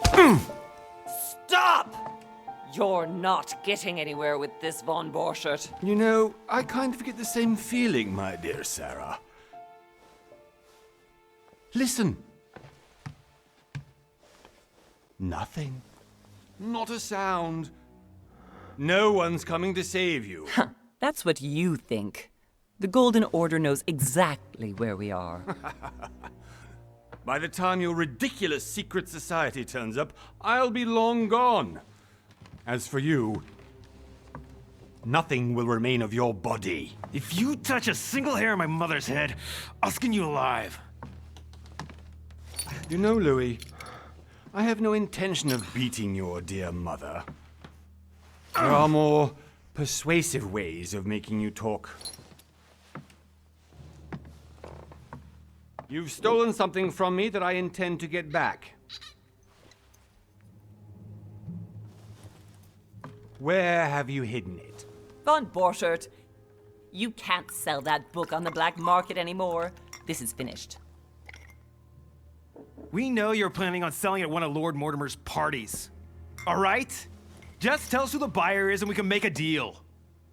Stop! You're not getting anywhere with this, von Borchert. You know, I kind of get the same feeling, my dear Sarah. Listen. Nothing. Not a sound. No one's coming to save you. That's what you think. The Golden Order knows exactly where we are. By the time your ridiculous secret society turns up, I'll be long gone. As for you, nothing will remain of your body. If you touch a single hair on my mother's head, I'll skin you alive. You know, Louis, I have no intention of beating your dear mother. There are more persuasive ways of making you talk. You've stolen something from me that I intend to get back. Where have you hidden it? Von Borchert, you can't sell that book on the black market anymore. This is finished. We know you're planning on selling at one of Lord Mortimer's parties. All right? Just tell us who the buyer is and we can make a deal.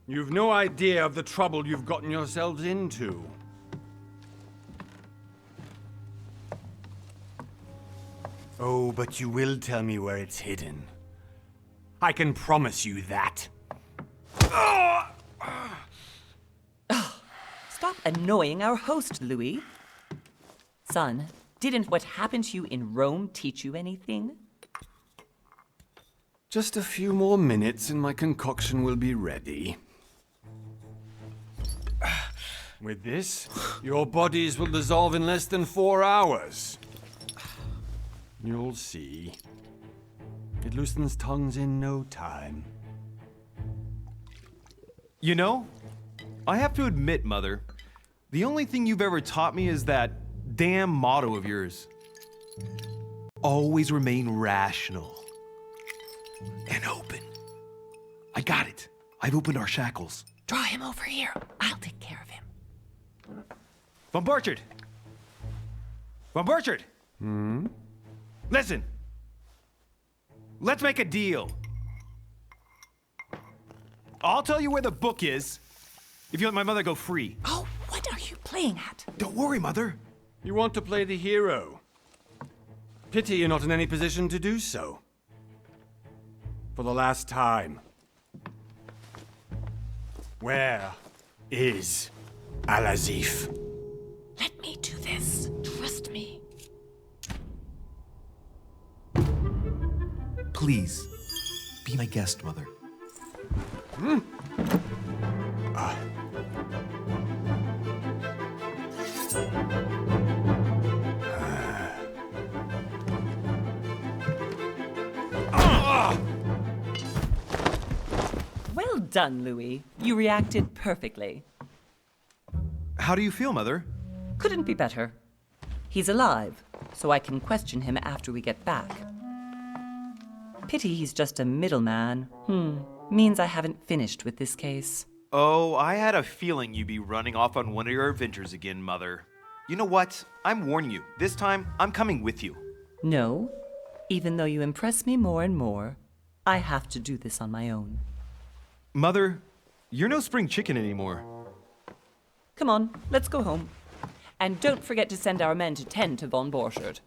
You've no idea of the trouble you've gotten yourselves into. Oh, but you will tell me where it's hidden. I can promise you that. Stop annoying our host, Louis. Son, didn't what happened to you in Rome teach you anything? Just a few more minutes and my concoction will be ready. With this, your bodies will dissolve in less than 4 hours. You'll see. It loosens tongues in no time. You know, I have to admit, Mother, the only thing you've ever taught me is that damn motto of yours. Always remain rational. And open. I got it. I've opened our shackles. Draw him over here. I'll take care of him. Von Borchert! Von Borchert! Listen. Let's make a deal. I'll tell you where the book is if you let my mother go free. Oh, what are you playing at? Don't worry, Mother. You want to play the hero. Pity you're not in any position to do so. For the last time. Where is Al-Azif? Let me do this. Trust me. Please, be my guest, Mother. Well done, Louis. You reacted perfectly. How do you feel, Mother? Couldn't be better. He's alive, so I can question him after we get back. Pity he's just a middleman. Means I haven't finished with this case. Oh, I had a feeling you'd be running off on one of your adventures again, Mother. You know what? I'm warning you. This time, I'm coming with you. No, even though you impress me more and more, I have to do this on my own. Mother, you're no spring chicken anymore. Come on, let's go home. And don't forget to send our men to tend to von Borchert.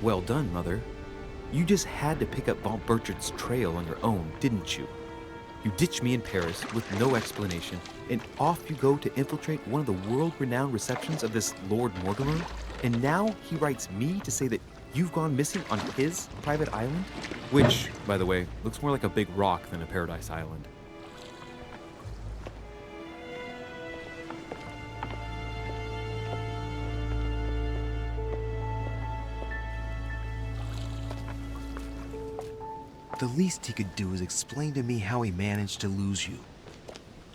Well done, Mother. You just had to pick up Von Burchard's trail on your own, didn't you? You ditched me in Paris with no explanation, and off you go to infiltrate one of the world-renowned receptions of this Lord Mortimer? And now he writes me to say that you've gone missing on his private island? Which, by the way, looks more like a big rock than a paradise island. The least he could do is explain to me how he managed to lose you.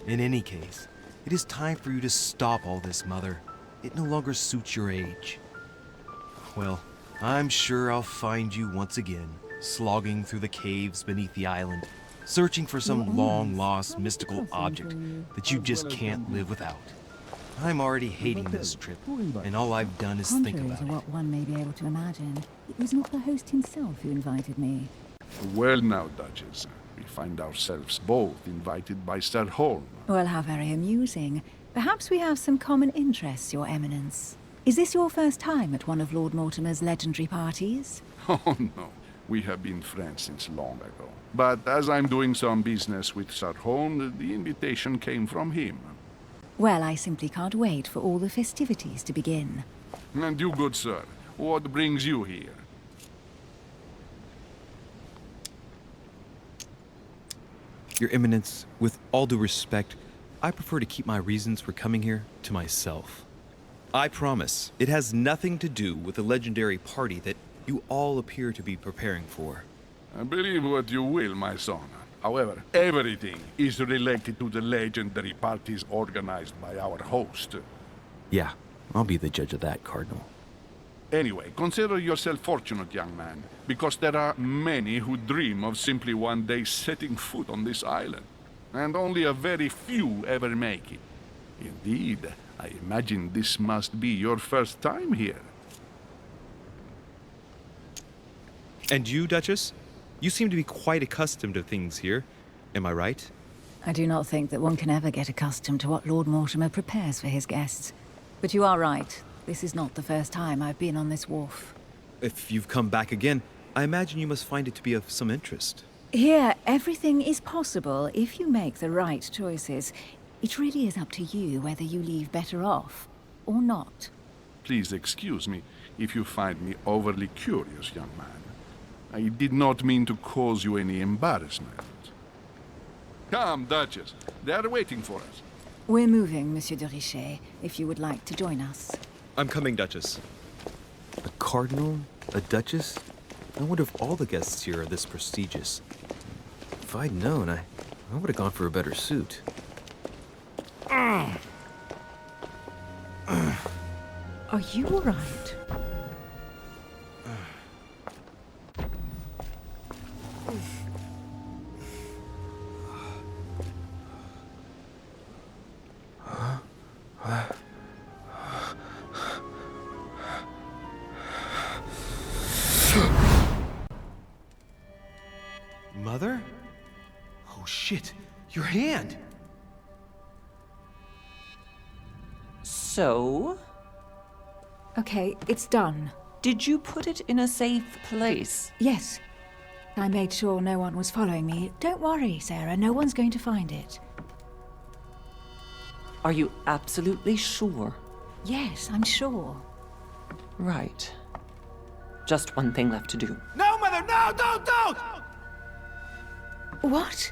In any case, it is time for you to stop all this, Mother. It no longer suits your age. Well, I'm sure I'll find you once again, slogging through the caves beneath the island, searching for some long-lost mystical object that you just can't live without. I'm already hating this trip, and all I've done is think Contrary about to it. what one may be able to imagine, it was not the host himself who invited me. Well now, Duchess, we find ourselves both invited by Sir Holm. Well, how very amusing. Perhaps we have some common interests, Your Eminence. Is this your first time at one of Lord Mortimer's legendary parties? Oh no, we have been friends since long ago. But as I'm doing some business with Sir Holm, the invitation came from him. Well, I simply can't wait for all the festivities to begin. And you, good sir, what brings you here? Your Eminence, with all due respect, I prefer to keep my reasons for coming here to myself. I promise, it has nothing to do with the legendary party that you all appear to be preparing for. Believe what you will, my son. However, everything is related to the legendary parties organized by our host. Yeah, I'll be the judge of that, Cardinal. Anyway, consider yourself fortunate, young man, because there are many who dream of simply one day setting foot on this island, and only a very few ever make it. Indeed, I imagine this must be your first time here. And you, Duchess? You seem to be quite accustomed to things here. Am I right? I do not think that one can ever get accustomed to what Lord Mortimer prepares for his guests. But you are right. This is not the first time I've been on this wharf. If you've come back again, I imagine you must find it to be of some interest. Here, everything is possible if you make the right choices. It really is up to you whether you leave better off or not. Please excuse me if you find me overly curious, young man. I did not mean to cause you any embarrassment. Come, Duchess. They are waiting for us. We're moving, Monsieur de Richet, if you would like to join us. I'm coming, Duchess. A cardinal? A duchess? I wonder if all the guests here are this prestigious. If I'd known, I would have gone for a better suit. Are you all right? Mother? Oh shit, your hand! So, Okay, it's done. did you put it in a safe place? Yes. I made sure no one was following me. Don't worry, Sarah, no one's going to find it. Are you absolutely sure? Yes, I'm sure. Right. Just one thing left to do. No, Mother, no, don't! What?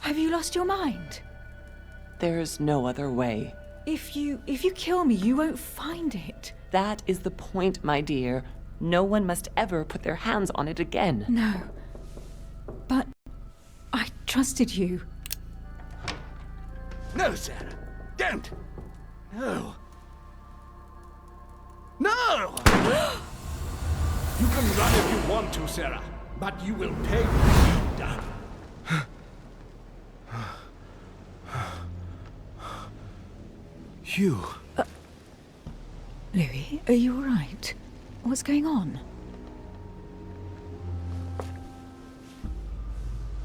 Have you lost your mind? There's no other way. If you kill me, you won't find it. That is the point, my dear. No one must ever put their hands on it again. No. But I trusted you. No, Sarah. Don't. No. No! You can run if you want to, Sarah, but you will pay what you've done. Hugh. Louis, are you all right? What's going on?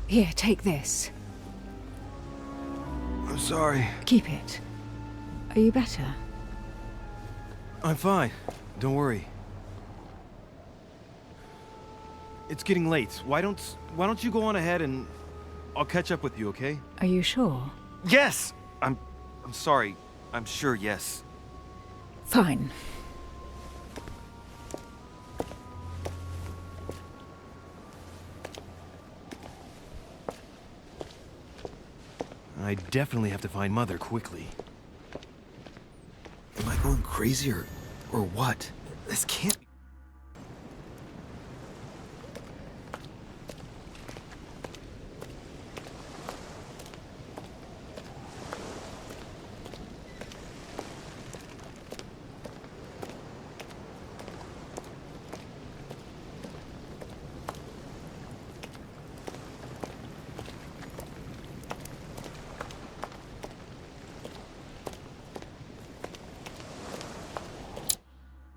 Here, take this. I'm sorry. Keep it. Are you better? I'm fine. Don't worry. it's getting late. Why don't you go on ahead and I'll catch up with you, okay? Are you sure? Yes! I'm sorry. I'm sure, yes. Fine. I definitely have to find Mother quickly. Am I going crazy or what? This can't be.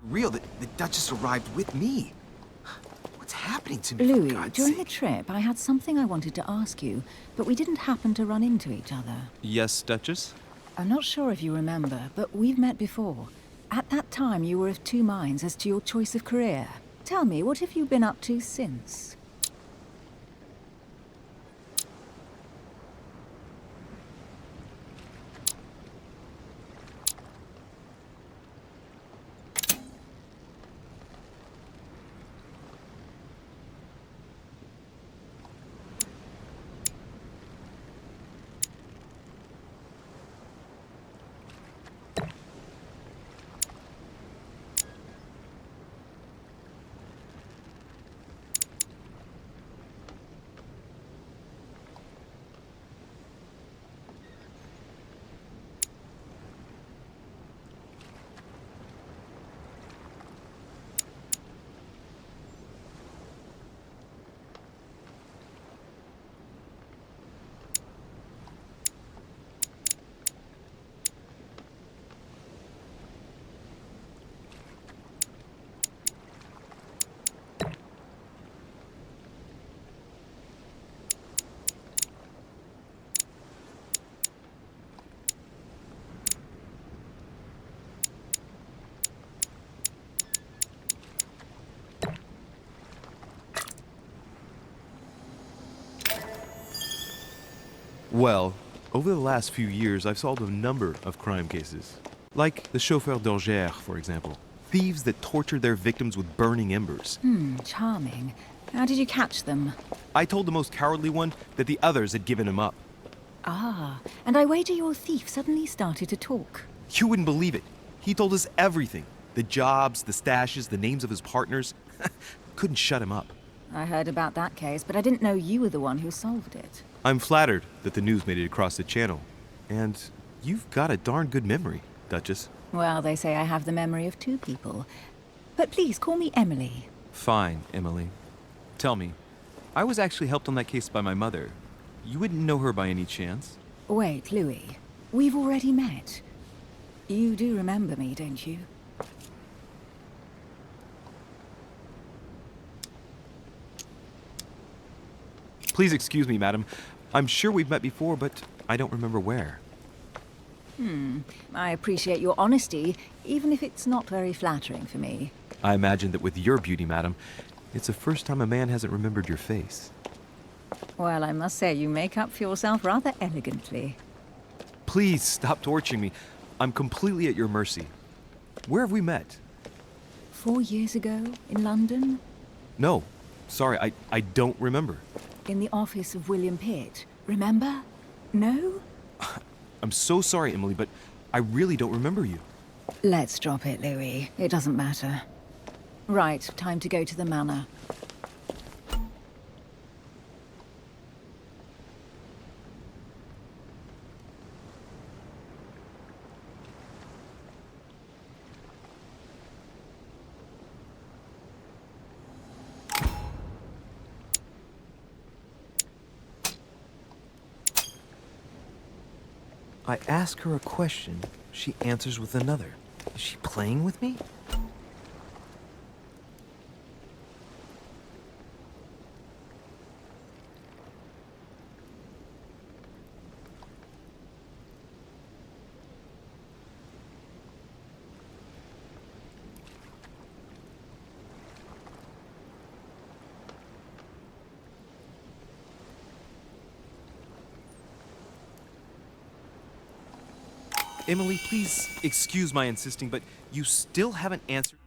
Real, the Duchess arrived with me. What's happening to me, for Louis, God's during the sake? trip, I had something I wanted to ask you, but we didn't happen to run into each other. Yes, Duchess? I'm not sure if you remember, but we've met before. At that time, you were of two minds as to your choice of career. Tell me, what have you been up to since? Well, over the last few years, I've solved a number of crime cases. Like the chauffeur d'Angers, for example. Thieves that tortured their victims with burning embers. Charming. How did you catch them? I told the most cowardly one that the others had given him up. Ah, and I wager your thief suddenly started to talk. You wouldn't believe it. He told us everything. The jobs, the stashes, the names of his partners. Couldn't shut him up. I heard about that case, but I didn't know you were the one who solved it. I'm flattered that the news made it across the channel. And you've got a darn good memory, Duchess. Well, they say I have the memory of two people. But please, call me Emily. Fine, Emily. Tell me, I was actually helped on that case by my mother. You wouldn't know her by any chance? Wait, Louis. We've already met. You do remember me, don't you? Please excuse me, madam. I'm sure we've met before, but I don't remember where. I appreciate your honesty, even if it's not very flattering for me. I imagine that with your beauty, madam, it's the first time a man hasn't remembered your face. Well, I must say you make up for yourself rather elegantly. Please stop torturing me. I'm completely at your mercy. Where have we met? 4 years ago, in London? No. Sorry, I don't remember. In the office of William Pitt. Remember? No? I'm so sorry, Emily, but I really don't remember you. Let's drop it, Louis. It doesn't matter. Right, time to go to the manor. I ask her a question, she answers with another. Is she playing with me? Emily, please excuse my insisting, but you still haven't answered.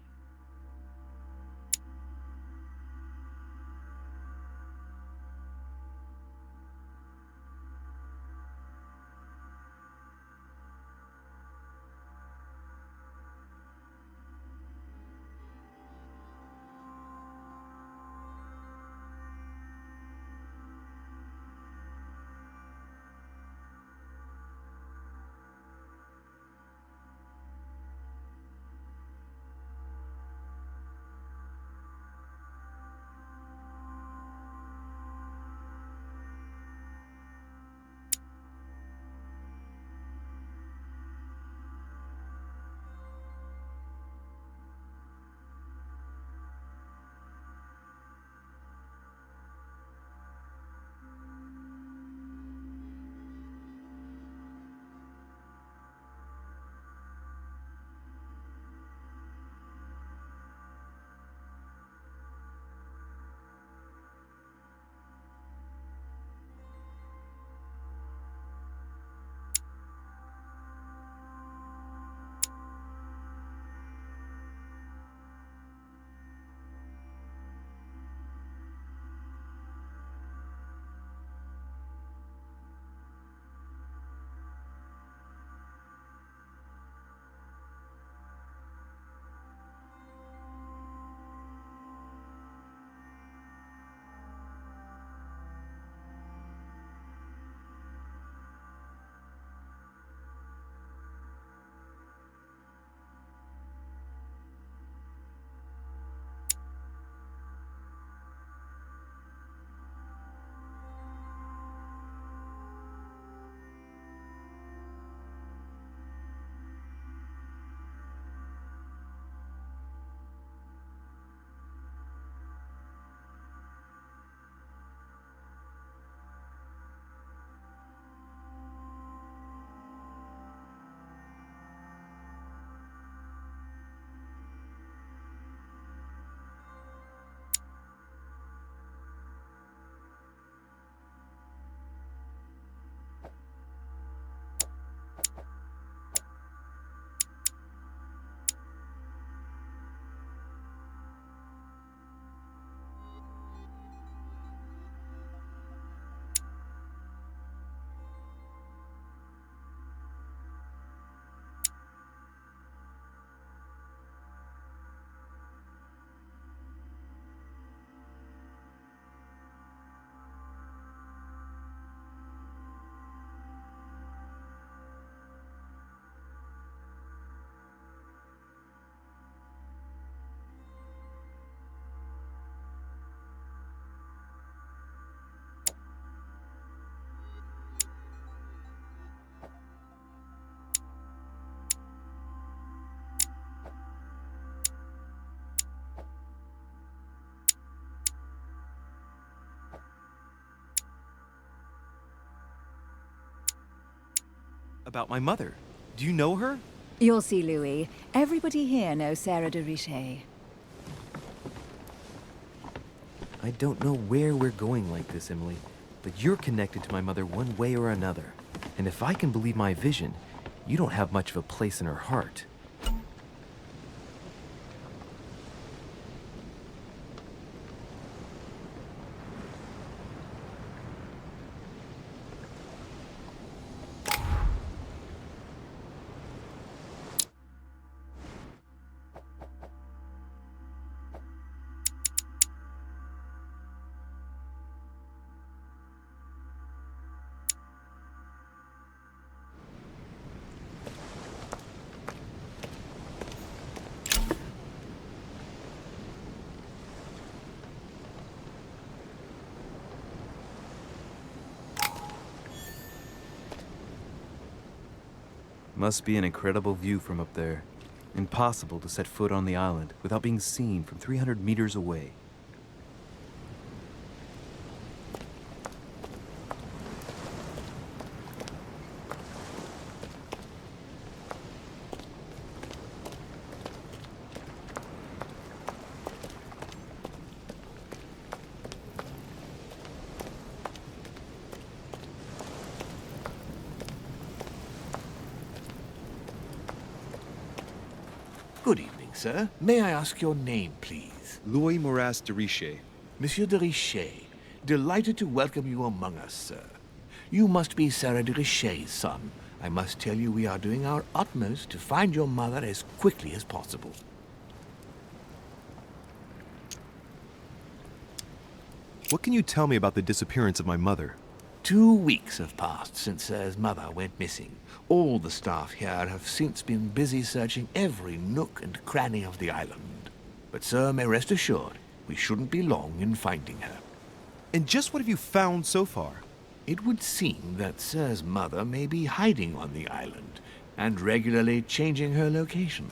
About my mother. Do you know her? You'll see, Louis. Everybody here knows Sarah de Richet. I don't know where we're going like this, Emily, but you're connected to my mother one way or another. And if I can believe my vision, you don't have much of a place in her heart. Must be an incredible view from up there. Impossible to set foot on the island without being seen from 300 meters away. sir. May I ask your name, please? Louis Moras de Richer. Monsieur de Richer, delighted to welcome you among us, sir. You must be Sarah de Richer's son. I must tell you we are doing our utmost to find your mother as quickly as possible. What can you tell me about the disappearance of my mother? 2 weeks have passed since Sir's mother went missing. All the staff here have since been busy searching every nook and cranny of the island. But Sir may rest assured, we shouldn't be long in finding her. And just what have you found so far? It would seem that Sir's mother may be hiding on the island and regularly changing her location.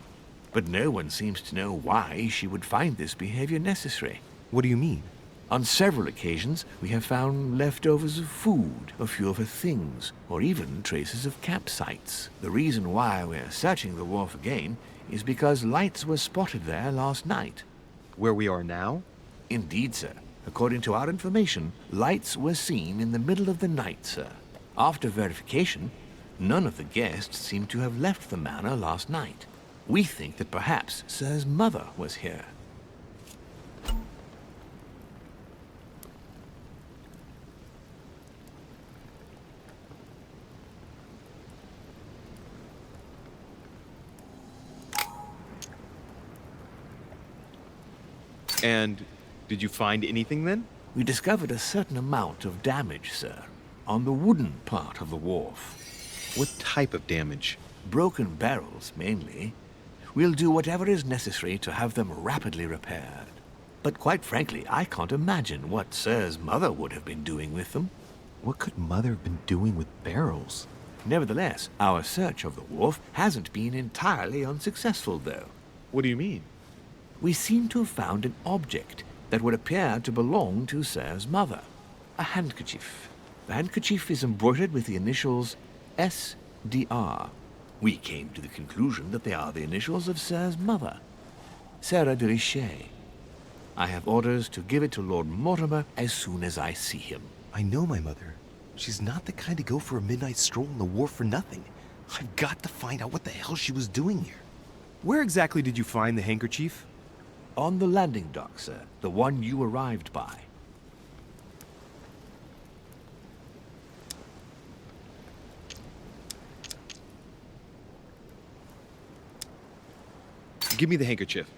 But no one seems to know why she would find this behavior necessary. What do you mean? On several occasions, we have found leftovers of food, a few of her things, or even traces of campsites. The reason why we're searching the wharf again is because lights were spotted there last night. Where we are now? Indeed, sir. According to our information, lights were seen in the middle of the night, sir. After verification, none of the guests seem to have left the manor last night. We think that perhaps Sir's mother was here. And did you find anything then? We discovered a certain amount of damage, sir, on the wooden part of the wharf. What type of damage? Broken barrels, mainly. We'll do whatever is necessary to have them rapidly repaired. But quite frankly, I can't imagine what Sir's mother would have been doing with them. What could Mother have been doing with barrels? Nevertheless, our search of the wharf hasn't been entirely unsuccessful, though. What do you mean? We seem to have found an object that would appear to belong to Sir's mother. A handkerchief. The handkerchief is embroidered with the initials S.D.R. We came to the conclusion that they are the initials of Sir's mother, Sarah de Richer. I have orders to give it to Lord Mortimer as soon as I see him. I know my mother. She's not the kind to go for a midnight stroll on the wharf for nothing. I've got to find out what the hell she was doing here. Where exactly did you find the handkerchief? On the landing dock, sir. The one you arrived by. Give me the handkerchief.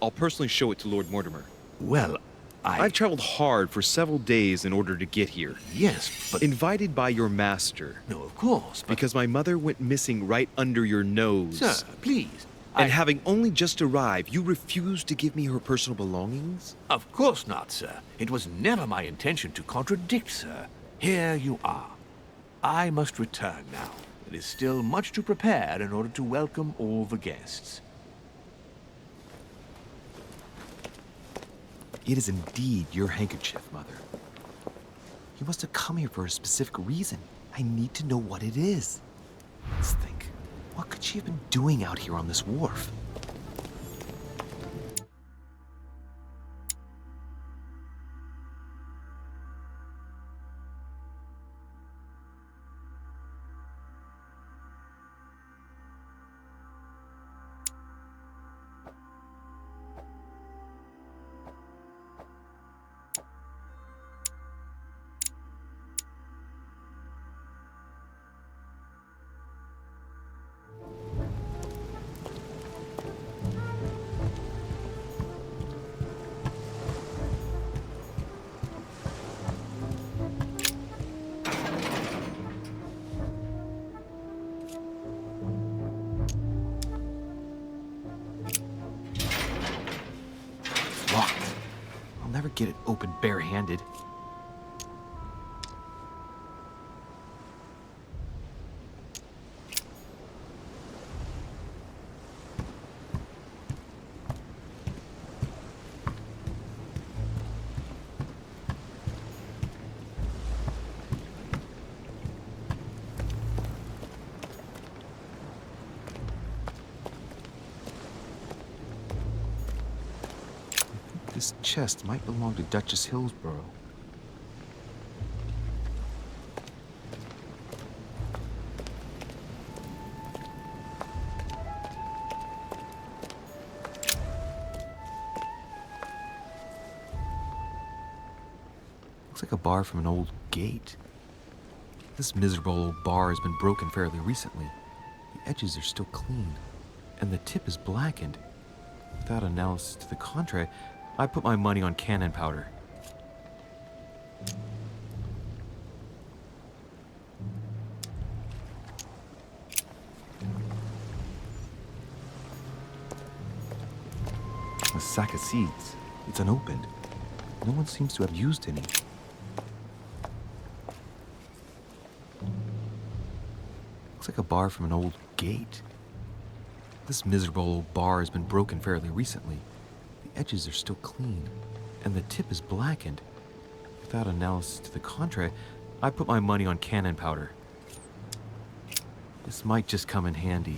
I'll personally show it to Lord Mortimer. Well, I've traveled hard for several days in order to get here. Yes, but... Invited by your master. No, of course, but... Because my mother went missing right under your nose. Sir, please. And having only just arrived, you refused to give me her personal belongings? Of course not, sir. It was never my intention to contradict, sir. Here you are. I must return now. It is still much to prepare in order to welcome all the guests. It is indeed your handkerchief, Mother. You must have come here for a specific reason. I need to know what it is. Let's think. What could she have been doing out here on this wharf? Locked. I'll never get it open barehanded. This chest might belong to Duchess Hillsborough. Looks like a bar from an old gate. This miserable old bar has been broken fairly recently. The edges are still clean, and the tip is blackened. Without analysis to the contrary, I put my money on cannon powder. A sack of seeds. It's unopened. No one seems to have used any. Looks like a bar from an old gate. This miserable old bar has been broken fairly recently. The edges are still clean, and the tip is blackened. Without analysis to the contrary, I put my money on cannon powder. This might just come in handy.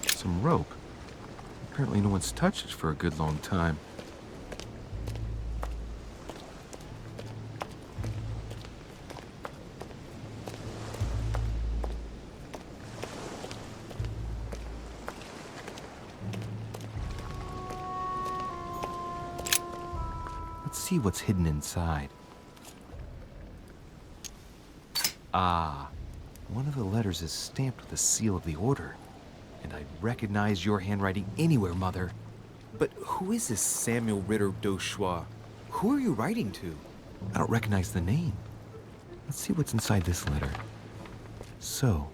Some rope. Apparently no one's touched it for a good long time. Let's see what's hidden inside. Ah, one of the letters is stamped with the seal of the Order. And I'd recognize your handwriting anywhere, Mother. But who is this Samuel Ritter d'Auchois? Who are you writing to? I don't recognize the name. Let's see what's inside this letter. So,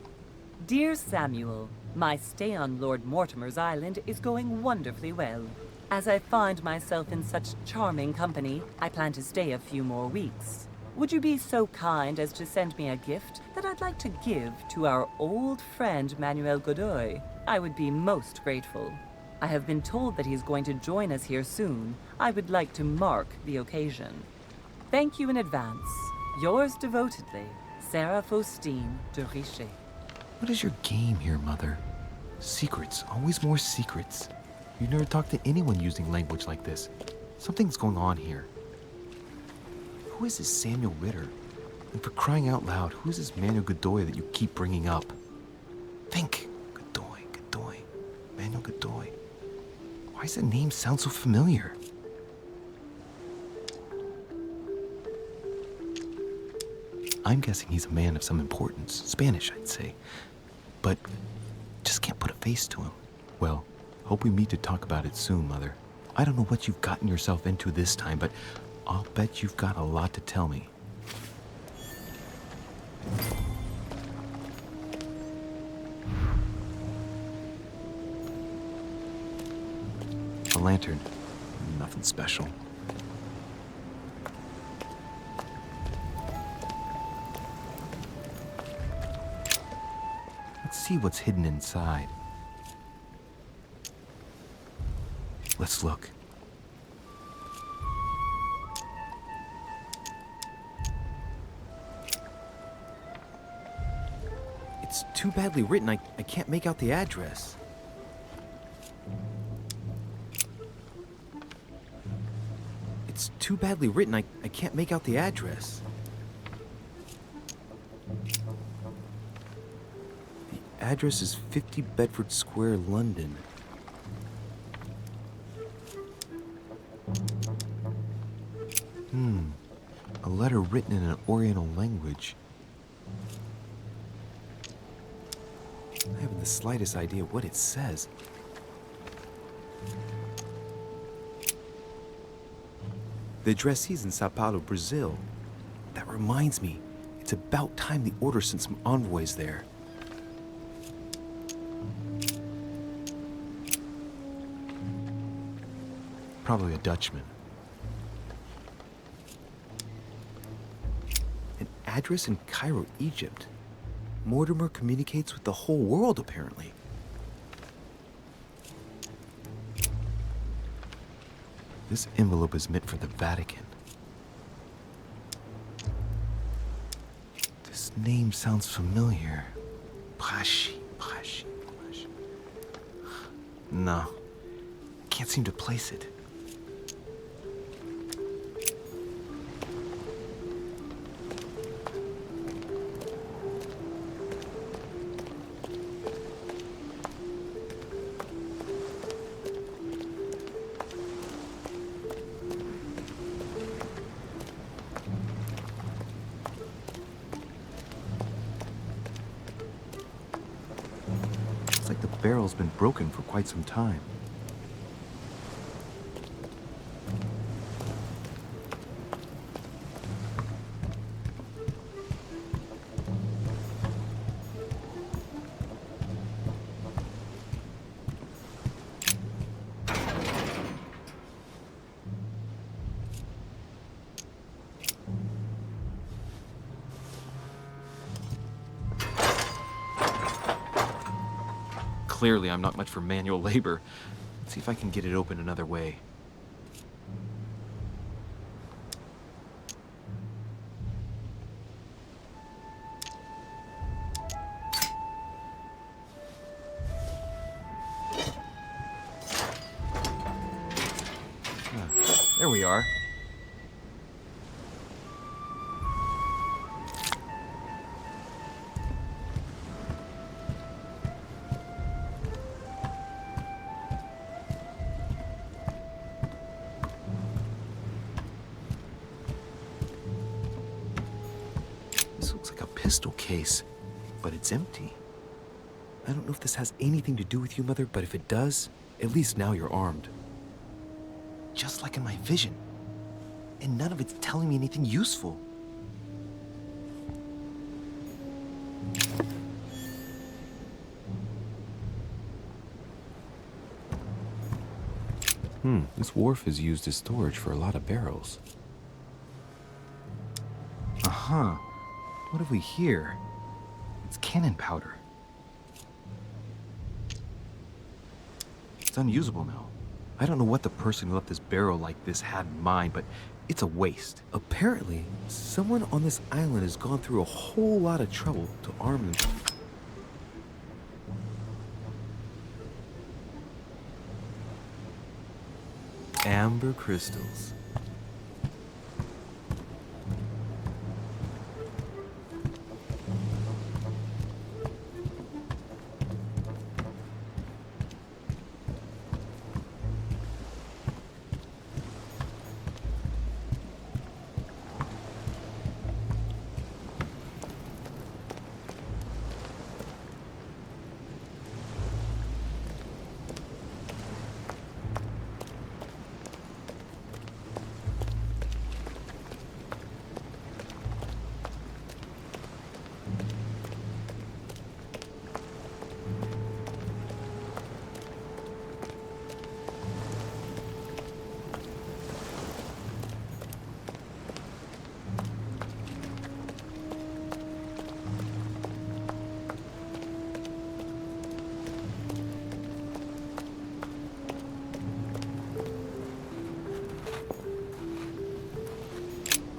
Dear Samuel, my stay on Lord Mortimer's island is going wonderfully well. As I find myself in such charming company, I plan to stay a few more weeks. Would you be so kind as to send me a gift that I'd like to give to our old friend Manuel Godoy? I would be most grateful. I have been told that he's going to join us here soon. I would like to mark the occasion. Thank you in advance. Yours devotedly, Sarah Faustine de Richer. what is your game here, Mother? Secrets, always more secrets. You never talk to anyone using language like this. Something's going on here. Who is this Samuel Ritter? And for crying out loud, who is this Manuel Godoy that you keep bringing up? Think. Godoy. Manuel Godoy. Why does that name sound so familiar? I'm guessing he's a man of some importance. Spanish, I'd say. But just can't put a face to him. Well, hope we meet to talk about it soon, Mother. I don't know what you've gotten yourself into this time, but I'll bet you've got a lot to tell me. A lantern. Nothing special. Let's see what's hidden inside. Let's look. It's too badly written, I can't make out the address. It's too badly written, I can't make out the address. The address is 50 Bedford Square, London. A letter written in an Oriental language. I haven't the slightest idea what it says. The addressee's in Sao Paulo, Brazil. That reminds me, it's about time the Order sent some envoys there. Probably a Dutchman. An address in Cairo, Egypt. Mortimer communicates with the whole world, apparently. This envelope is meant for the Vatican. This name sounds familiar. Pashi. No. Can't seem to place it. It's like the barrel's been broken for quite some time. Clearly, I'm not much for manual labor. Let's see if I can get it open another way. There we are. This looks like a pistol case, but it's empty. I don't know if this has anything to do with you, Mother, but if it does, at least now you're armed. Just like in my vision. And none of it's telling me anything useful. This wharf is used as storage for a lot of barrels. Uh-huh. What have we here? It's cannon powder. It's unusable now. I don't know what the person who left this barrel like this had in mind, but it's a waste. Apparently, someone on this island has gone through a whole lot of trouble to arm themselves. Amber crystals.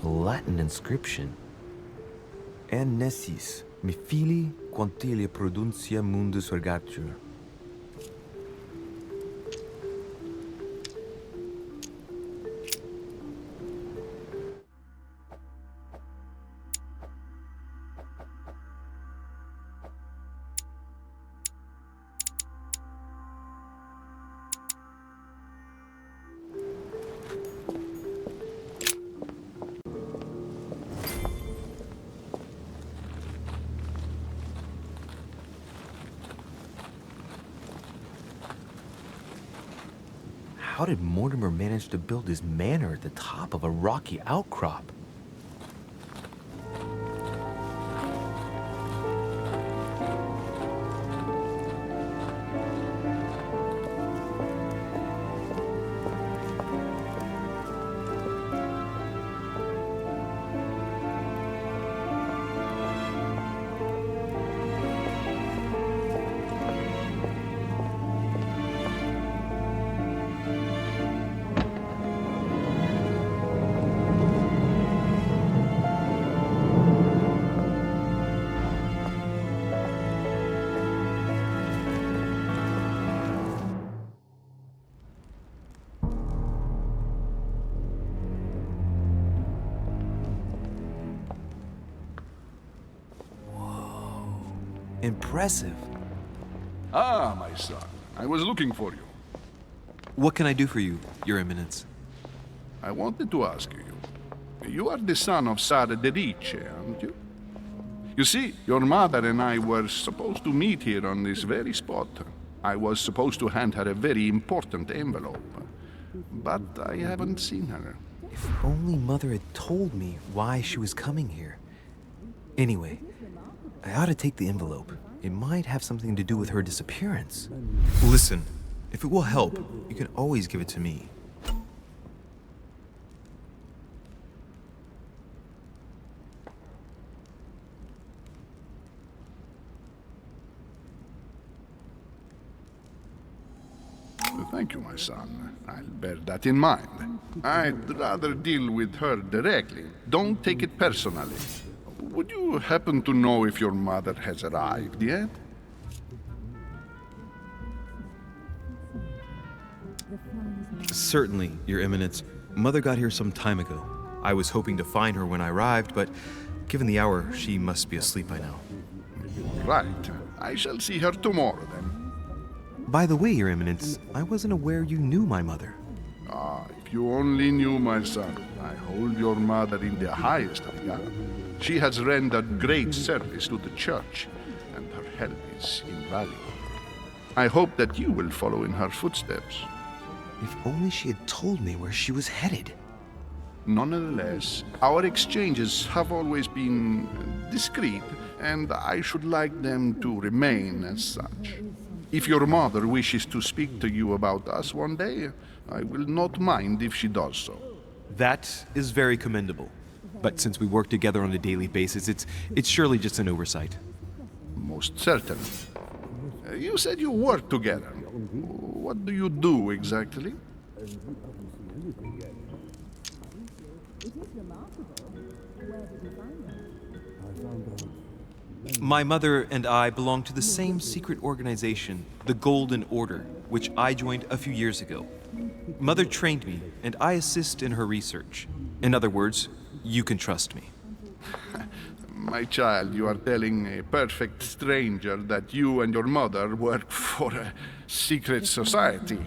A Latin inscription. En nessis, mi fili quantilia produncia mundus ergatur. How did Mortimer manage to build his manor at the top of a rocky outcrop? Impressive. Ah, my son, I was looking for you. What can I do for you, Your Eminence? I wanted to ask you. You are the son of Sara de Riche, aren't you? You see, your mother and I were supposed to meet here on this very spot. I was supposed to hand her a very important envelope. But I haven't seen her. If only Mother had told me why she was coming here. Anyway, I ought to take the envelope. It might have something to do with her disappearance. Listen, if it will help, you can always give it to me. Thank you, my son. I'll bear that in mind. I'd rather deal with her directly. Don't take it personally. Would you happen to know if your mother has arrived yet? Certainly, Your Eminence. Mother got here some time ago. I was hoping to find her when I arrived, but given the hour, she must be asleep by now. Right. I shall see her tomorrow, then. By the way, Your Eminence, I wasn't aware you knew my mother. Ah, if you only knew, my son. I hold your mother in the highest regard. She has rendered great service to the church, and her help is invaluable. I hope that you will follow in her footsteps. If only she had told me where she was headed. Nonetheless, our exchanges have always been discreet, and I should like them to remain as such. If your mother wishes to speak to you about us one day, I will not mind if she does so. That is very commendable. But since we work together on a daily basis, it's surely just an oversight. Most certainly. You said you work together. What do you do exactly? My mother and I belong to the same secret organization, the Golden Order, which I joined a few years ago. Mother trained me, and I assist in her research. In other words, you can trust me. My child, you are telling a perfect stranger that you and your mother work for a secret society.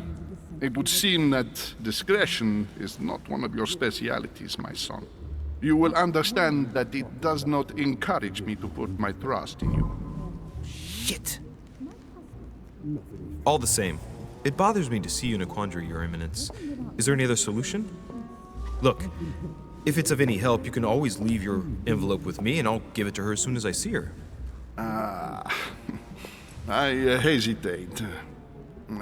It would seem that discretion is not one of your specialities, my son. You will understand that it does not encourage me to put my trust in you. Shit! All the same, it bothers me to see you in a quandary, Your Eminence. Is there any other solution? Look, if it's of any help, you can always leave your envelope with me and I'll give it to her as soon as I see her. I hesitate.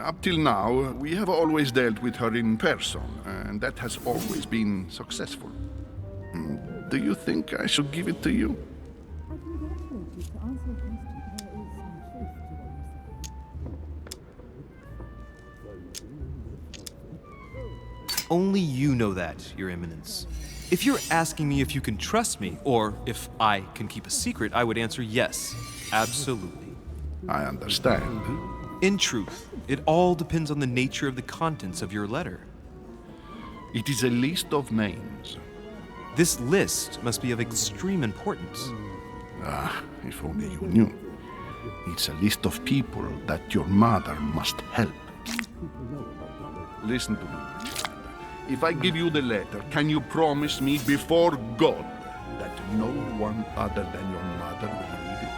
Up till now, we have always dealt with her in person, and that has always been successful. Do you think I should give it to you? Only you know that, Your Eminence. If you're asking me if you can trust me, or if I can keep a secret, I would answer yes, absolutely. I understand. In truth, it all depends on the nature of the contents of your letter. It is a list of names. This list must be of extreme importance. Ah, if only you knew. It's a list of people that your mother must help. Listen to me, my child. If I give you the letter, can you promise me before God that no one other than your mother will read it?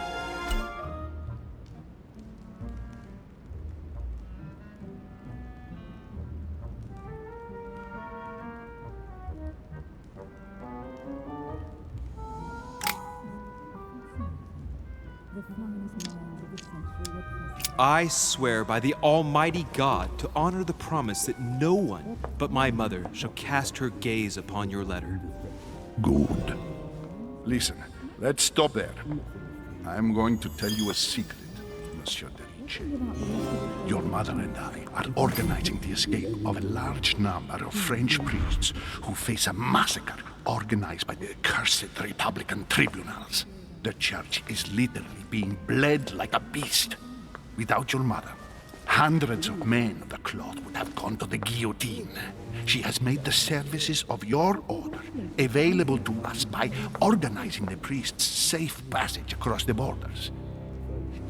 I swear by the Almighty God to honor the promise that no one but my mother shall cast her gaze upon your letter. Good. Listen, let's stop there. I'm going to tell you a secret, Monsieur de Riche. Your mother and I are organizing the escape of a large number of French priests who face a massacre organized by the accursed Republican tribunals. The church is literally being bled like a beast. Without your mother, hundreds of men of the cloth would have gone to the guillotine. She has made the services of your order available to us by organizing the priests' safe passage across the borders.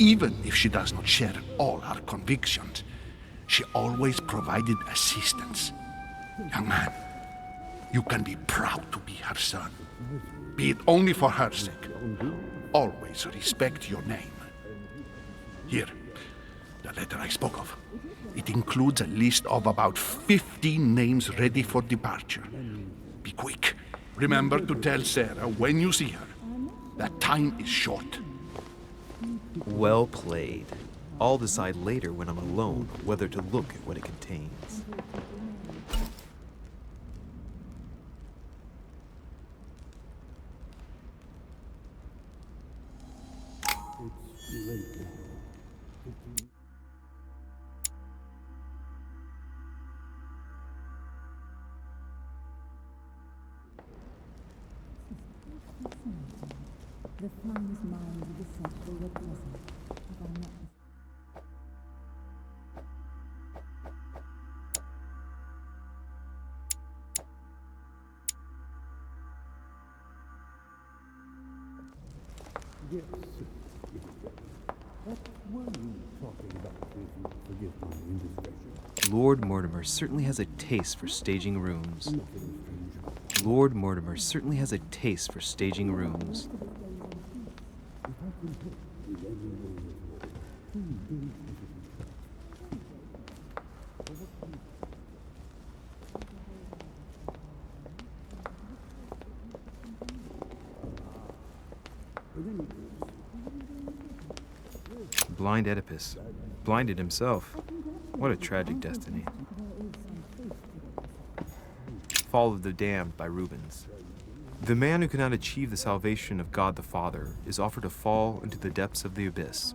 Even if she does not share all our convictions, she always provided assistance. Young man, you can be proud to be her son. Be it only for her sake. Always respect your name. Here, the letter I spoke of. It includes a list of about 15 names ready for departure. Be quick. Remember to tell Sarah when you see her that time is short. Well played. I'll decide later when I'm alone whether to look at what it contains. The finest minds of the century were present. Have I not? Lord Mortimer certainly has a taste for staging rooms. Lord Mortimer certainly has a taste for staging rooms. Blind Oedipus. Blinded himself. What a tragic destiny. Fall of the Damned by Rubens. The man who cannot achieve the salvation of God the Father is offered to fall into the depths of the abyss.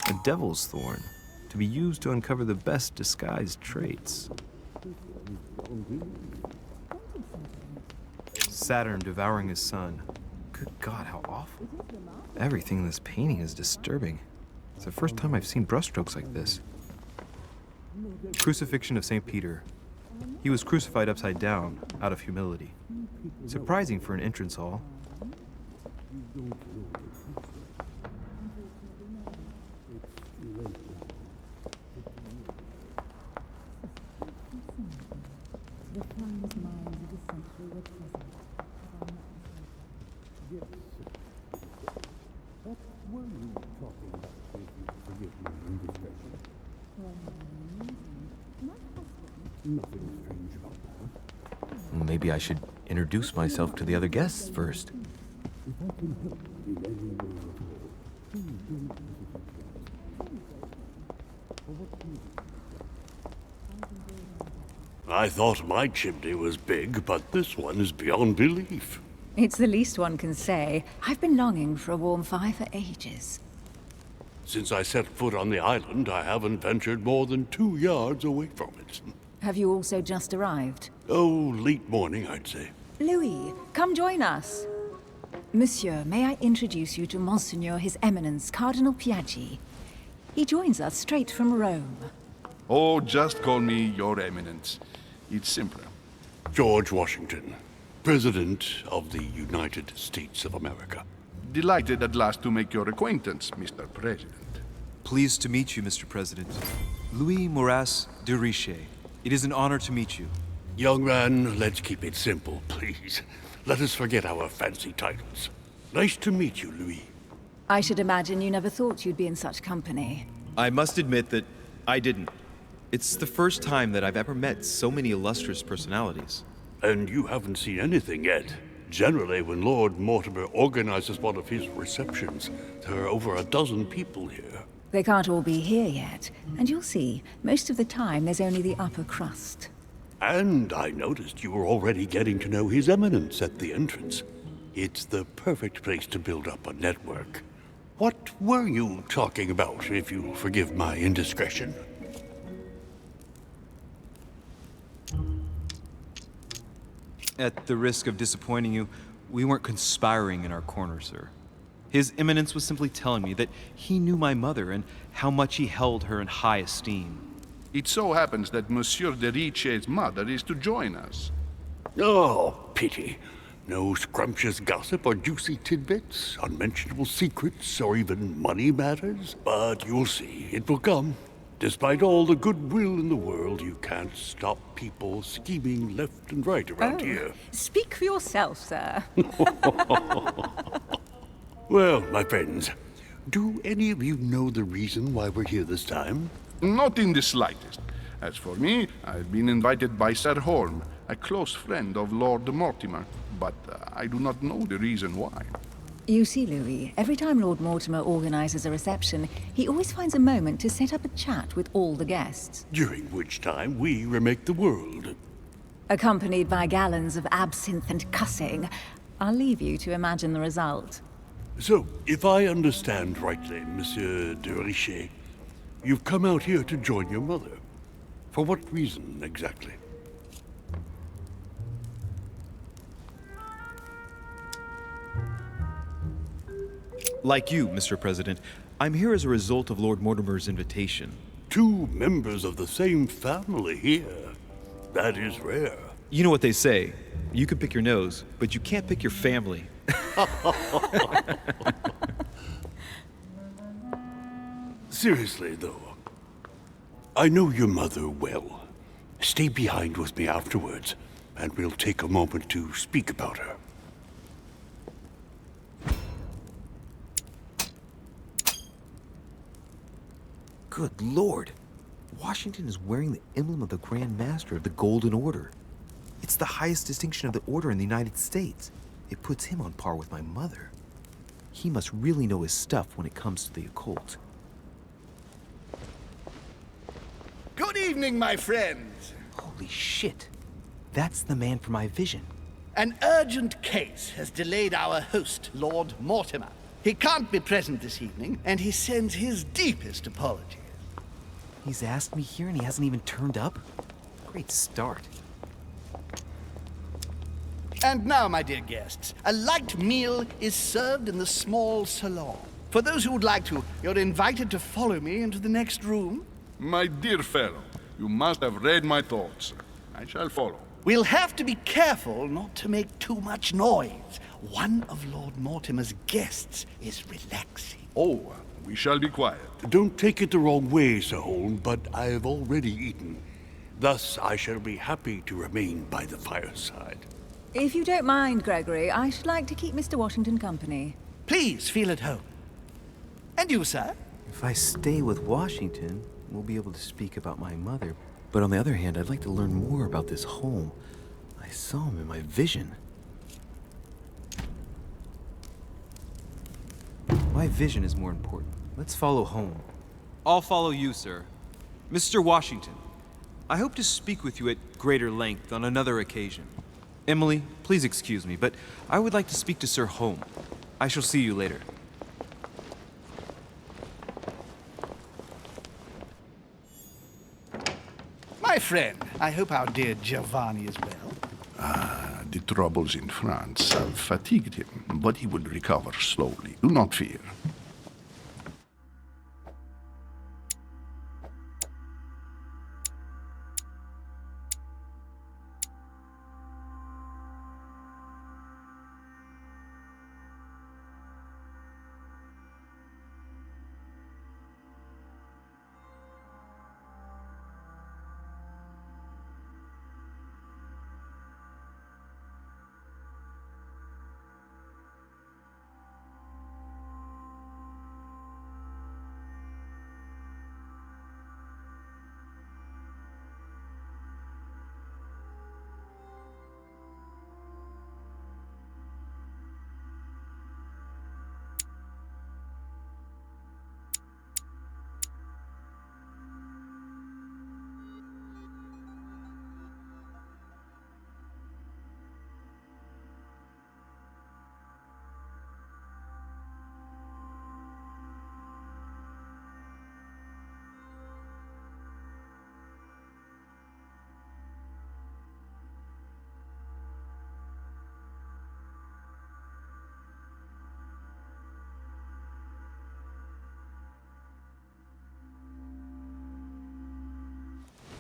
A devil's thorn, to be used to uncover the best disguised traits. Saturn devouring his son. Good God, how awful. Everything in this painting is disturbing. It's the first time I've seen brushstrokes like this. Crucifixion of St. Peter. He was crucified upside down, out of humility. Surprising for an entrance hall. Maybe I should introduce myself to the other guests first. I thought my chimney was big, but this one is beyond belief. It's the least one can say. I've been longing for a warm fire for ages. Since I set foot on the island, I haven't ventured more than 2 yards away from it. Have you also just arrived? Oh, late morning, I'd say. Louis, come join us. Monsieur, may I introduce you to Monseigneur His Eminence, Cardinal Piaggi. He joins us straight from Rome. Oh, just call me Your Eminence. It's simpler. George Washington, President of the United States of America. Delighted at last to make your acquaintance, Mr. President. Pleased to meet you, Mr. President. Louis Moras de Richet. It is an honor to meet you. Young man, let's keep it simple, please. Let us forget our fancy titles. Nice to meet you, Louis. I should imagine you never thought you'd be in such company. I must admit that I didn't. It's the first time that I've ever met so many illustrious personalities. And you haven't seen anything yet. Generally, when Lord Mortimer organizes one of his receptions, there are over a dozen people here. They can't all be here yet, and you'll see, most of the time there's only the upper crust. And I noticed you were already getting to know His Eminence at the entrance. It's the perfect place to build up a network. What were you talking about, if you forgive my indiscretion? At the risk of disappointing you, we weren't conspiring in our corner, sir. His Eminence was simply telling me that he knew my mother and how much he held her in high esteem. It so happens that Monsieur de Riche's mother is to join us. Oh, pity. No scrumptious gossip or juicy tidbits, unmentionable secrets, or even money matters. But you'll see, it will come. Despite all the goodwill in the world, you can't stop people scheming left and right around here. Speak for yourself, sir. Well, my friends, do any of you know the reason why we're here this time? Not in the slightest. As for me, I've been invited by Sir Holm, a close friend of Lord Mortimer, but I do not know the reason why. You see, Louis, every time Lord Mortimer organizes a reception, he always finds a moment to set up a chat with all the guests. During which time we remake the world. Accompanied by gallons of absinthe and cussing. I'll leave you to imagine the result. So, if I understand rightly, Monsieur de Richet, you've come out here to join your mother. For what reason, exactly? Like you, Mr. President, I'm here as a result of Lord Mortimer's invitation. 2 members of the same family here. That is rare. You know what they say. You can pick your nose, but you can't pick your family. Seriously, though, I know your mother well. Stay behind with me afterwards, and we'll take a moment to speak about her. Good Lord. Washington is wearing the emblem of the Grand Master of the Golden Order. It's the highest distinction of the Order in the United States. It puts him on par with my mother. He must really know his stuff when it comes to the occult. Good evening, my friends. Holy shit. That's the man for my vision. An urgent case has delayed our host, Lord Mortimer. He can't be present this evening, and he sends his deepest apologies. He's asked me here and he hasn't even turned up? Great start. And now, my dear guests, a light meal is served in the small salon. For those who would like to, you're invited to follow me into the next room. My dear fellow, you must have read my thoughts. I shall follow. We'll have to be careful not to make too much noise. One of Lord Mortimer's guests is relaxing. Oh, we shall be quiet. Don't take it the wrong way, Sir Holm, but I have already eaten. Thus, I shall be happy to remain by the fireside. If you don't mind, Gregory, I should like to keep Mr. Washington company. Please feel at home. And you, sir? If I stay with Washington, we'll be able to speak about my mother. But on the other hand, I'd like to learn more about this home. I saw him in my vision. My vision is more important. Let's follow home. I'll follow you, sir. Mr. Washington, I hope to speak with you at greater length on another occasion. Emily, please excuse me, but I would like to speak to Sir Holm. I shall see you later. My friend, I hope our dear Giovanni is well. The troubles in France have fatigued him, but he will recover slowly. Do not fear.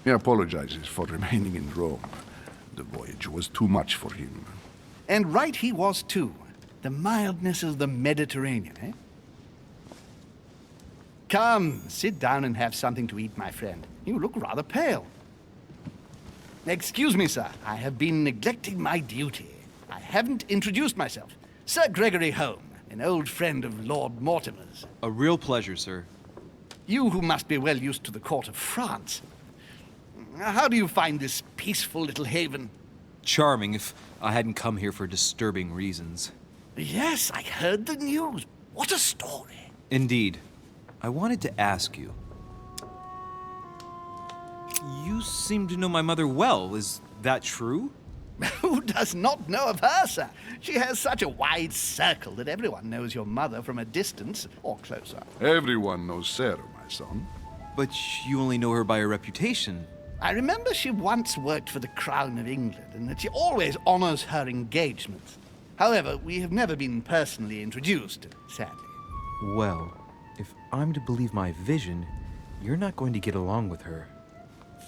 He apologizes for remaining in Rome. The voyage was too much for him. And right he was, too. The mildness of the Mediterranean, eh? Come, sit down and have something to eat, my friend. You look rather pale. Excuse me, sir. I have been neglecting my duty. I haven't introduced myself. Sir Gregory Home, an old friend of Lord Mortimer's. A real pleasure, sir. You who must be well used to the court of France. How do you find this peaceful little haven? Charming if I hadn't come here for disturbing reasons. Yes, I heard the news. What a story. Indeed. I wanted to ask you. You seem to know my mother well. Is that true? Who does not know of her, sir? She has such a wide circle that everyone knows your mother from a distance or closer. Everyone knows Sarah, my son. But you only know her by her reputation. I remember she once worked for the Crown of England and that she always honors her engagements. However, we have never been personally introduced, sadly. Well, if I'm to believe my vision, you're not going to get along with her.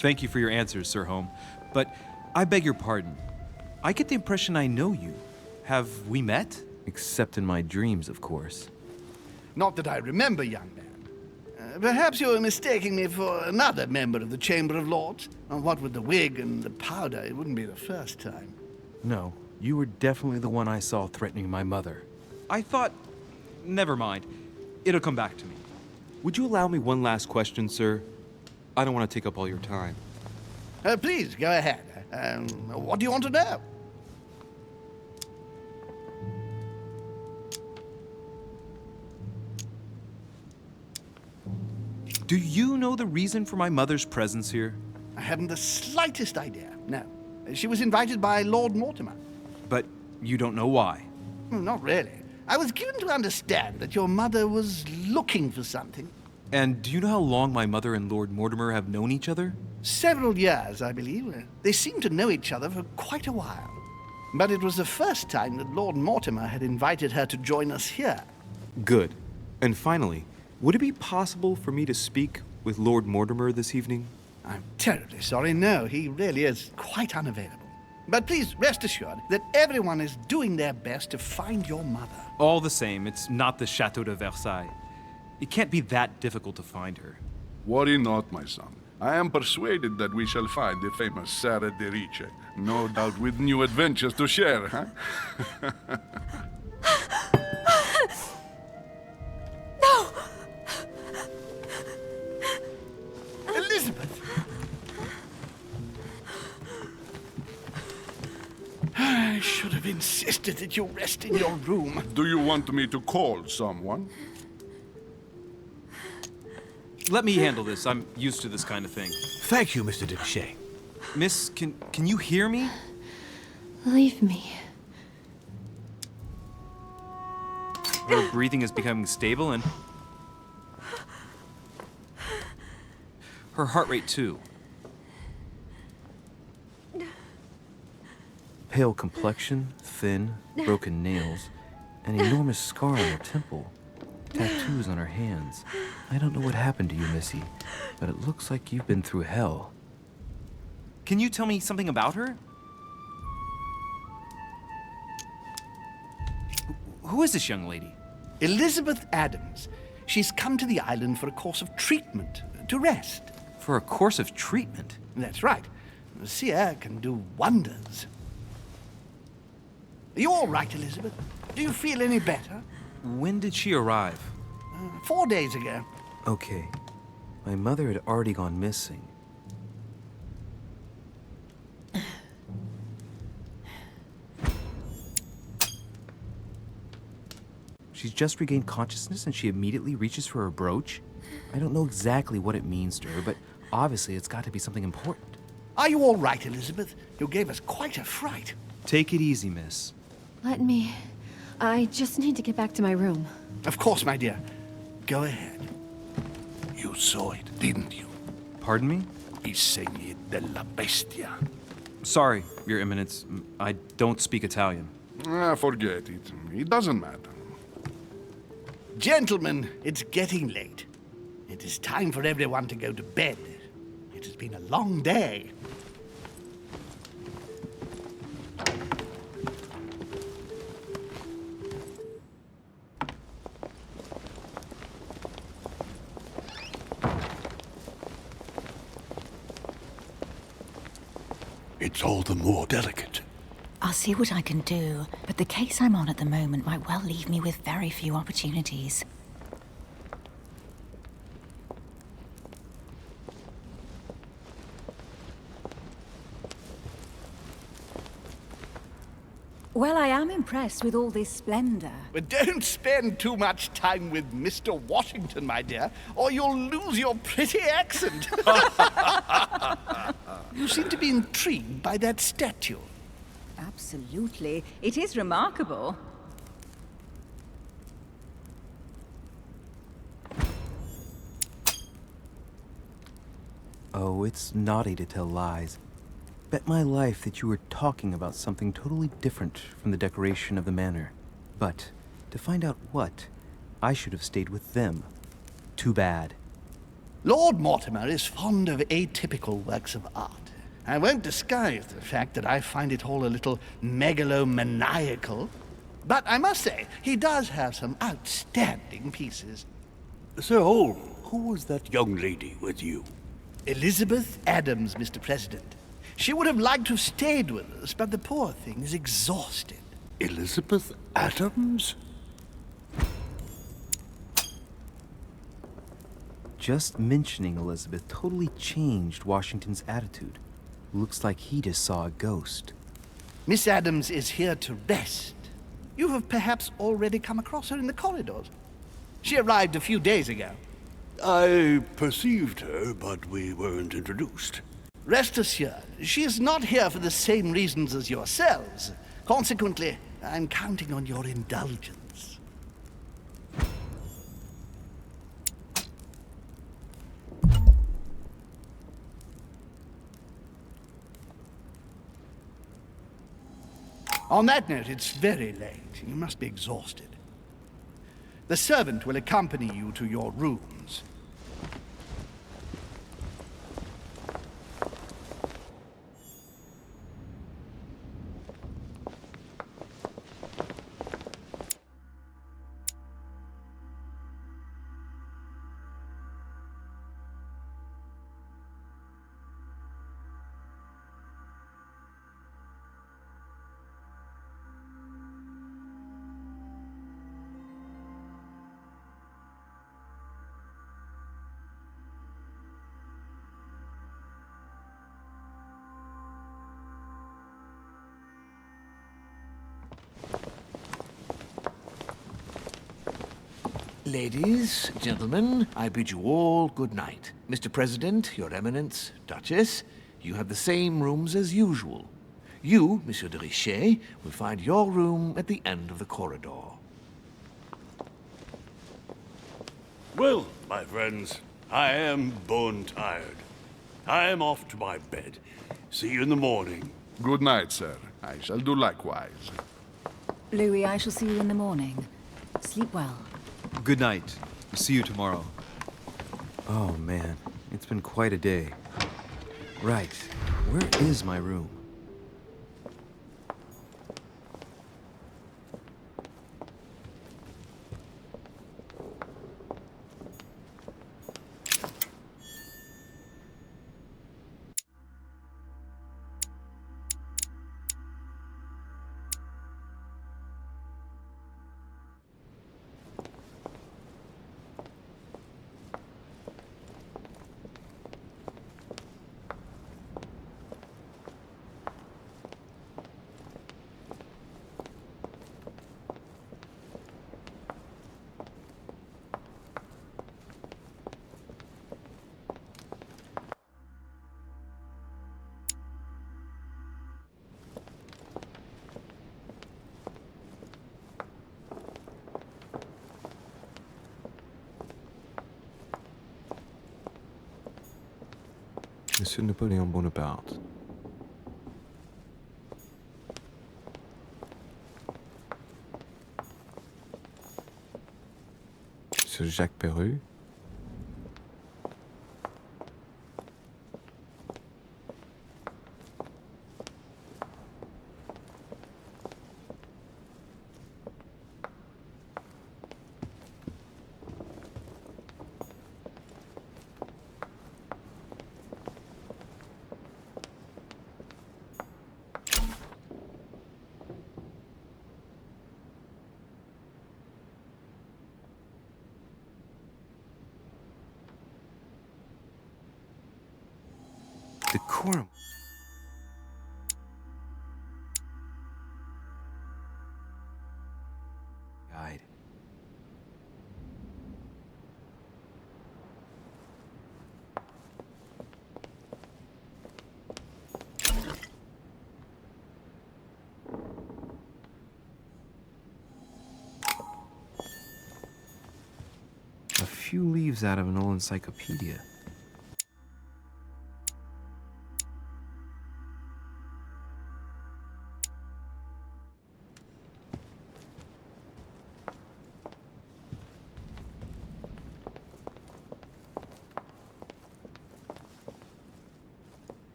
Thank you for your answers, Sir Home. But I beg your pardon. I get the impression I know you. Have we met? Except in my dreams, of course. Not that I remember, young man. Perhaps you're mistaking me for another member of the Chamber of Lords. And what with the wig and the powder, it wouldn't be the first time. No, you were definitely the one I saw threatening my mother. I thought... Never mind. It'll come back to me. Would you allow me one last question, sir? I don't want to take up all your time. Please, go ahead. What do you want to know? Do you know the reason for my mother's presence here? I haven't the slightest idea, no. She was invited by Lord Mortimer. But you don't know why? Not really. I was given to understand that your mother was looking for something. And do you know how long my mother and Lord Mortimer have known each other? Several years, I believe. They seemed to know each other for quite a while. But it was the first time that Lord Mortimer had invited her to join us here. Good. And finally, would it be possible for me to speak with Lord Mortimer this evening? I'm terribly sorry, no. He really is quite unavailable. But please rest assured that everyone is doing their best to find your mother. All the same, it's not the Chateau de Versailles. It can't be that difficult to find her. Worry not, my son. I am persuaded that we shall find the famous Sarah de Riche. No doubt with new adventures to share, huh? No! Elizabeth! I should have insisted that you rest in your room. Do you want me to call someone? Let me handle this. I'm used to this kind of thing. Thank you, Mr. Dichet. Miss, can you hear me? Leave me. Her breathing is becoming stable and... her heart rate too. Pale complexion, thin, broken nails, an enormous scar on her temple, tattoos on her hands. I don't know what happened to you, Missy, but it looks like you've been through hell. Can you tell me something about her? Who is this young lady? Elizabeth Adams. She's come to the island for a course of treatment, to rest. For a course of treatment? That's right. Seer can do wonders. Are you all right, Elizabeth? Do you feel any better? When did she arrive? 4 days ago. Okay. My mother had already gone missing. She's just regained consciousness and she immediately reaches for her brooch? I don't know exactly what it means to her, but obviously it's got to be something important. Are you all right, Elizabeth? You gave us quite a fright. Take it easy, miss. Let me... I just need to get back to my room. Of course, my dear. Go ahead. You saw it, didn't you? Pardon me? I segni della bestia. Sorry, Your Eminence. I don't speak Italian. Forget it. It doesn't matter. Gentlemen, it's getting late. It is time for everyone to go to bed. It It has been a long day. It's all the more delicate. I'll see what I can do, but the case I'm on at the moment might well leave me with very few opportunities. Well, I am impressed with all this splendor. But don't spend too much time with Mr. Washington, my dear, or you'll lose your pretty accent. You seem to be intrigued by that statue. Absolutely. It is remarkable. Oh, it's naughty to tell lies. Bet my life that you were talking about something totally different from the decoration of the manor. But to find out what, I should have stayed with them. Too bad. Lord Mortimer is fond of atypical works of art. I won't disguise the fact that I find it all a little megalomaniacal. But I must say, he does have some outstanding pieces. Sir Holm, who was that young lady with you? Elizabeth Adams, Mr. President. She would have liked to have stayed with us, but the poor thing is exhausted. Elizabeth Adams? Just mentioning Elizabeth totally changed Washington's attitude. Looks like he just saw a ghost. Miss Adams is here to rest. You have perhaps already come across her in the corridors. She arrived a few days ago. I perceived her, but we weren't introduced. Rest assured, she is not here for the same reasons as yourselves. Consequently, I'm counting on your indulgence. On that note, it's very late. You must be exhausted. The servant will accompany you to your rooms. Ladies, gentlemen, I bid you all good night. Mr. President, Your Eminence, Duchess, you have the same rooms as usual. You, Monsieur de Richet, will find your room at the end of the corridor. Well, my friends, I am bone tired. I am off to my bed. See you in the morning. Good night, sir. I shall do likewise. Louis, I shall see you in the morning. Sleep well. Good night. See you tomorrow. Oh man, it's been quite a day. Right, where is my room? Monsieur Napoléon Bonaparte. Monsieur Jacques Perru. decorum. Guide. A few leaves out of an old encyclopedia.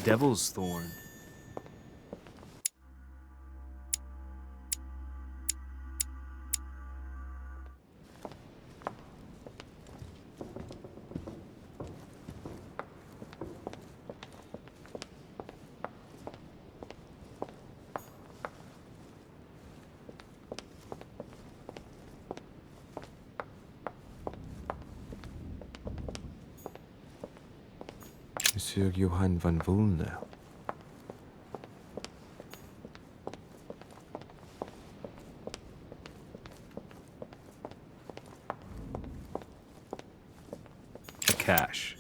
Devil's Thorn. Monsieur Johann van Vulner. A cache.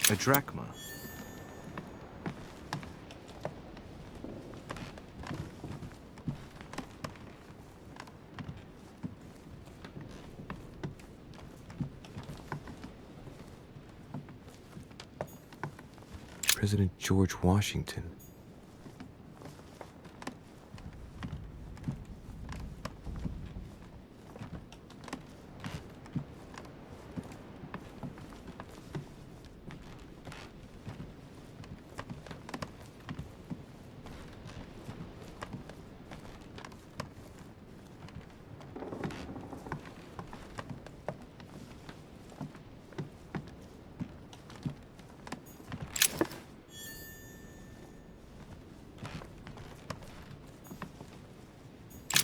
A drachma. President George Washington.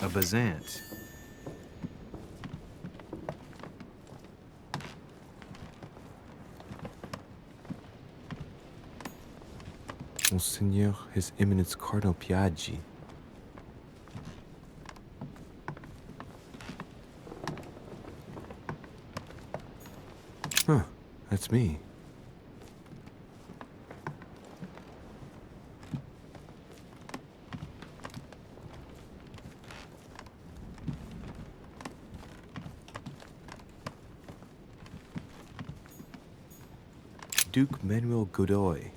A Bazant. Monseigneur, His Eminence Cardinal Piaggi. Huh, that's me. Duke Manuel Godoy.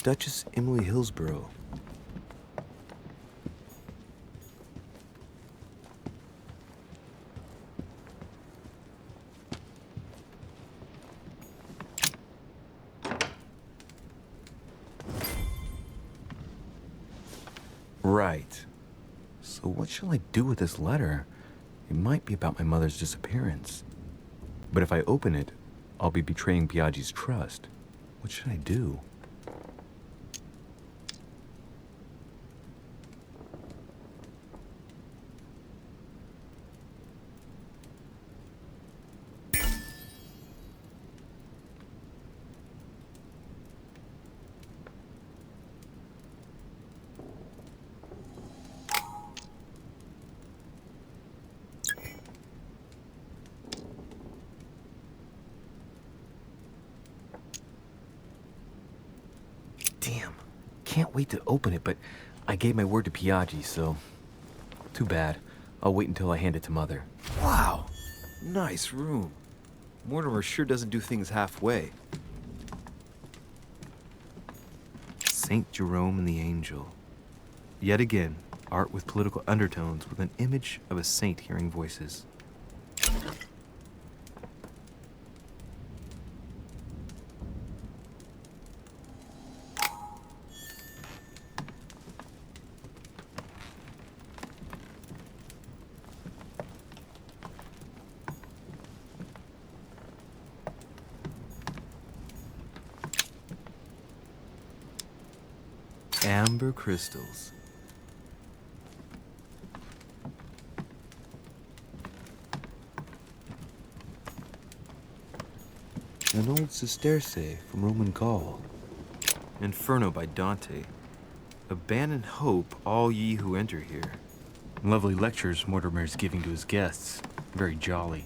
Duchess Emily Hillsborough. Right. So So what shall I do with this letter? It might be about my mother's disappearance. But if I open it, I'll be betraying Piaggi's trust. What should I do? Damn. Can't wait to open it, but I gave my word to Piaggi, so... Too bad. I'll wait until I hand it to Mother. Wow! Nice room. Mortimer sure doesn't do things halfway. Saint Jerome and the Angel. Yet again, art with political undertones with an image of a saint hearing voices. Amber crystals. An old sesterce from Roman Gaul. Inferno by Dante. Abandon hope, all ye who enter here. Lovely lectures Mortimer's giving to his guests. Very jolly.